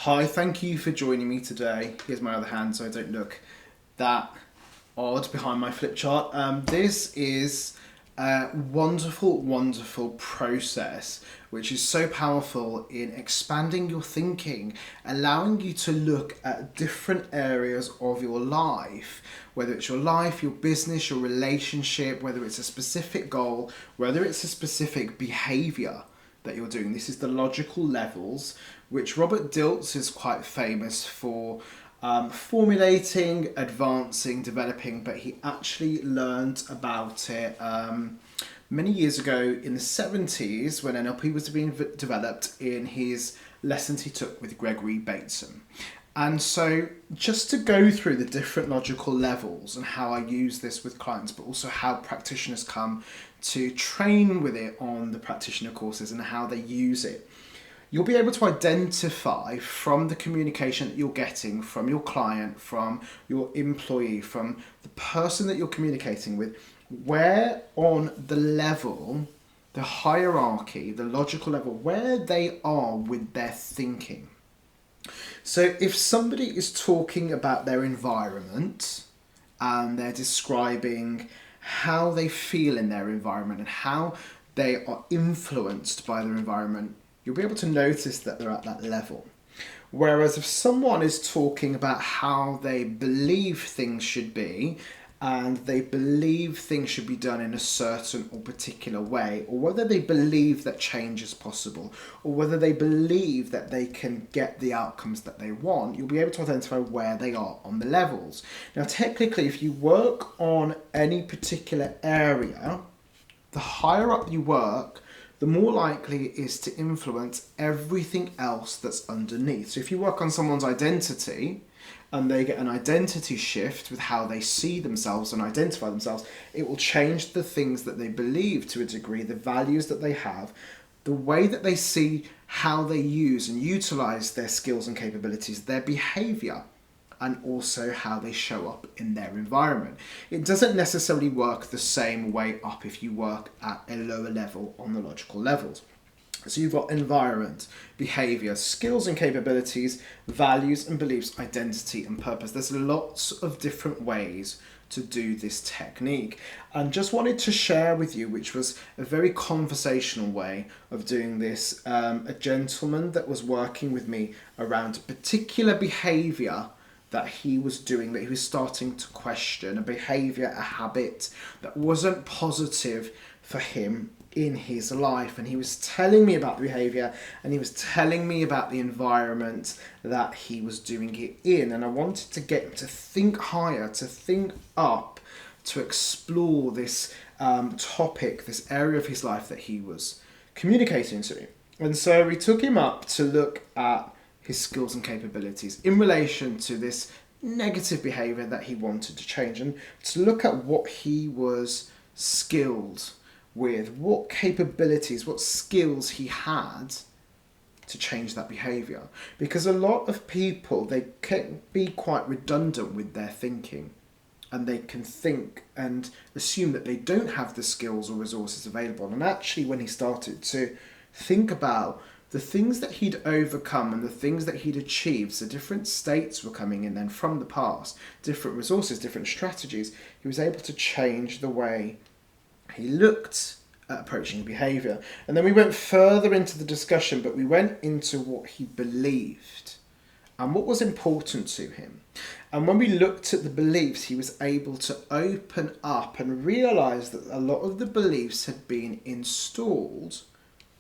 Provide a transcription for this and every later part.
Hi, thank you for joining me today. Here's my other hand so I don't look that odd behind my flip chart. This is a wonderful, wonderful process which is so powerful in expanding your thinking, allowing you to look at different areas of your life, whether it's your life, your business, your relationship, whether it's a specific goal, whether it's a specific behavior that you're doing. This is the logical levels, which Robert Dilts is quite famous for formulating, advancing, developing, but he actually learned about it many years ago in the 70s when NLP was being developed in his lessons he took with Gregory Bateson. And so just to go through the different logical levels and how I use this with clients, but also how practitioners come to train with it on the practitioner courses and how they use it, you'll be able to identify from the communication that you're getting from your client, from your employee, from the person that you're communicating with, where on the level, the hierarchy, the logical level, where they are with their thinking. So if somebody is talking about their environment and they're describing how they feel in their environment and how they are influenced by their environment, you'll be able to notice that they're at that level. Whereas if someone is talking about how they believe things should be, and they believe things should be done in a certain or particular way, or whether they believe that change is possible, or whether they believe that they can get the outcomes that they want, you'll be able to identify where they are on the levels. Now, technically, if you work on any particular area, the higher up you work, the more likely it is to influence everything else that's underneath. So if you work on someone's identity, and they get an identity shift with how they see themselves and identify themselves, it will change the things that they believe to a degree, the values that they have, the way that they see how they use and utilize their skills and capabilities, their behavior, and also how they show up in their environment. It doesn't necessarily work the same way up if you work at a lower level on the logical levels. So you've got environment, behavior, skills and capabilities, values and beliefs, identity and purpose. There's lots of different ways to do this technique. And just wanted to share with you, which was a very conversational way of doing this, a gentleman that was working with me around a particular behavior that he was doing, that he was starting to question, a behavior, a habit that wasn't positive for him in his life. And he was telling me about the behavior and he was telling me about the environment that he was doing it in. And I wanted to get him to think higher, to think up, to explore this topic, this area of his life that he was communicating to. And so we took him up to look at his skills and capabilities in relation to this negative behavior that he wanted to change, and to look at what he was skilled with, what capabilities, what skills he had to change that behavior. Because a lot of people, they can be quite redundant with their thinking, and they can think and assume that they don't have the skills or resources available. And actually, when he started to think about the things that he'd overcome and the things that he'd achieved, so different states were coming in then from the past, different resources, different strategies, he was able to change the way he looked at approaching behaviour. And then we went further into the discussion, but we went into what he believed and what was important to him. And when we looked at the beliefs, he was able to open up and realise that a lot of the beliefs had been installed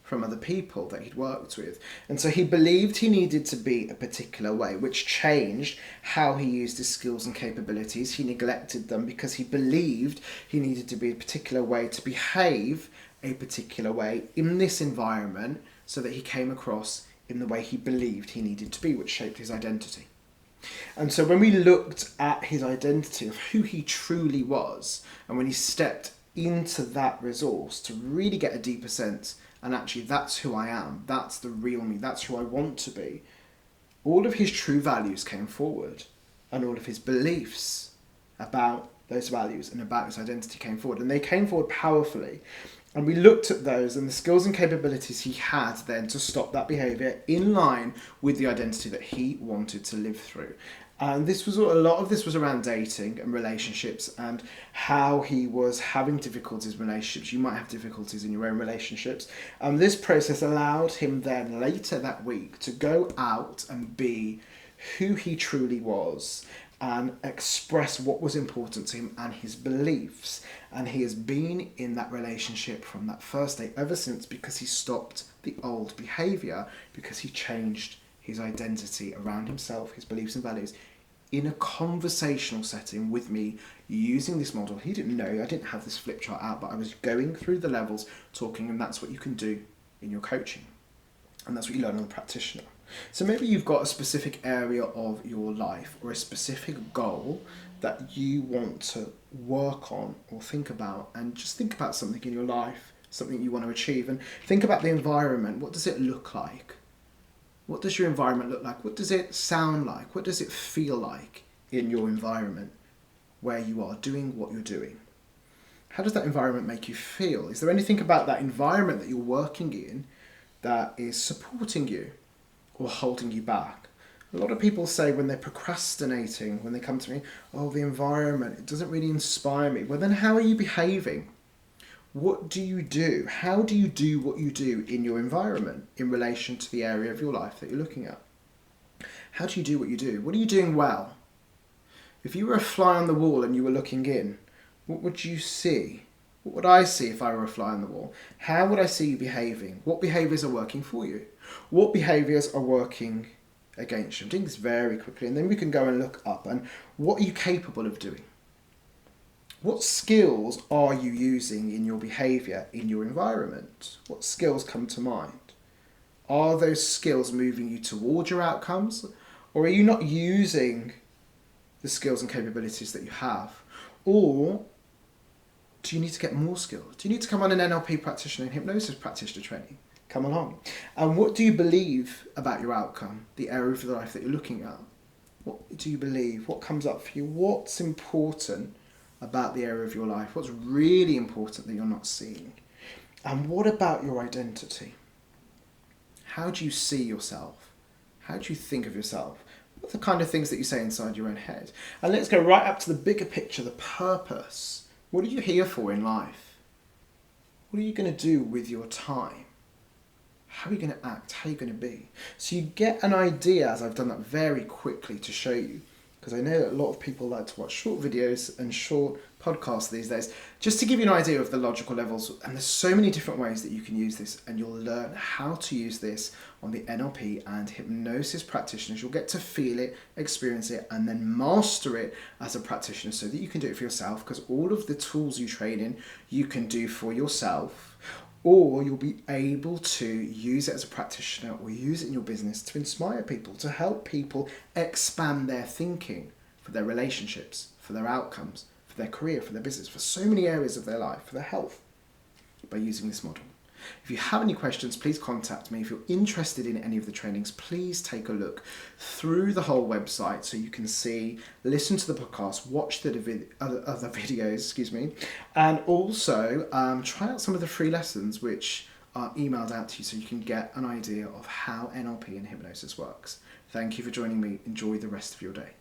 from other people that he'd worked with. And so he believed he needed to be a particular way, which changed how he used his skills and capabilities. He neglected them because he believed he needed to be a particular way, to behave a particular way in this environment, so that he came across in the way he believed he needed to be, which shaped his identity. And so when we looked at his identity of who he truly was, and when he stepped into that resource to really get a deeper sense, and actually that's who I am, that's the real me, that's who I want to be, all of his true values came forward, and all of his beliefs about those values and about his identity came forward, and they came forward powerfully. And we looked at those and the skills and capabilities he had then to stop that behaviour in line with the identity that he wanted to live through. And this was a lot of this was around dating and relationships and how he was having difficulties in relationships. You might have difficulties in your own relationships. And this process allowed him then later that week to go out and be who he truly was and express what was important to him and his beliefs. And he has been in that relationship from that first day ever since, because he stopped the old behaviour, because he changed his identity around himself, his beliefs and values, in a conversational setting with me using this model. He didn't know, I didn't have this flip chart out, but I was going through the levels talking, and that's what you can do in your coaching. And that's what you learn on the practitioner. So maybe you've got a specific area of your life or a specific goal that you want to work on or think about, and just think about something in your life, something you want to achieve, and think about the environment. What does it look like? What does your environment look like? What does it sound like? What does it feel like in your environment where you are doing what you're doing? How does that environment make you feel? Is there anything about that environment that you're working in that is supporting you or holding you back? A lot of people say when they're procrastinating, when they come to me, oh, the environment, it doesn't really inspire me. Well, then how are you behaving? What do you do? How do you do what you do in your environment in relation to the area of your life that you're looking at? How do you do what you do? What are you doing well? If you were a fly on the wall and you were looking in, what would you see? What would I see if I were a fly on the wall? How would I see you behaving? What behaviours are working for you? What behaviours are working against you? I'm doing this very quickly, and then we can go and look up. And what are you capable of doing? What skills are you using in your behaviour, in your environment? What skills come to mind? Are those skills moving you towards your outcomes? Or are you not using the skills and capabilities that you have? Or do you need to get more skills? Do you need to come on an NLP practitioner and hypnosis practitioner training? Come along. And what do you believe about your outcome, the area of your life that you're looking at? What do you believe? What comes up for you? What's important about the area of your life? What's really important that you're not seeing? And what about your identity? How do you see yourself? How do you think of yourself? What are the kind of things that you say inside your own head? And let's go right up to the bigger picture, the purpose. What are you here for in life? What are you going to do with your time? How are you going to act? How are you going to be? So you get an idea, as I've done that very quickly to show you, because I know that a lot of people like to watch short videos and short podcasts these days, just to give you an idea of the logical levels. And there's so many different ways that you can use this, and you'll learn how to use this on the NLP and hypnosis practitioners. You'll get to feel it, experience it, and then master it as a practitioner so that you can do it for yourself, because all of the tools you train in, you can do for yourself, or you'll be able to use it as a practitioner or use it in your business to inspire people, to help people expand their thinking for their relationships, for their outcomes, for their career, for their business, for so many areas of their life, for their health, by using this model. If you have any questions, please contact me. If you're interested in any of the trainings, please take a look through the whole website so you can see, listen to the podcast, watch the other videos, and also try out some of the free lessons which are emailed out to you so you can get an idea of how NLP and hypnosis works. Thank you for joining me. Enjoy the rest of your day.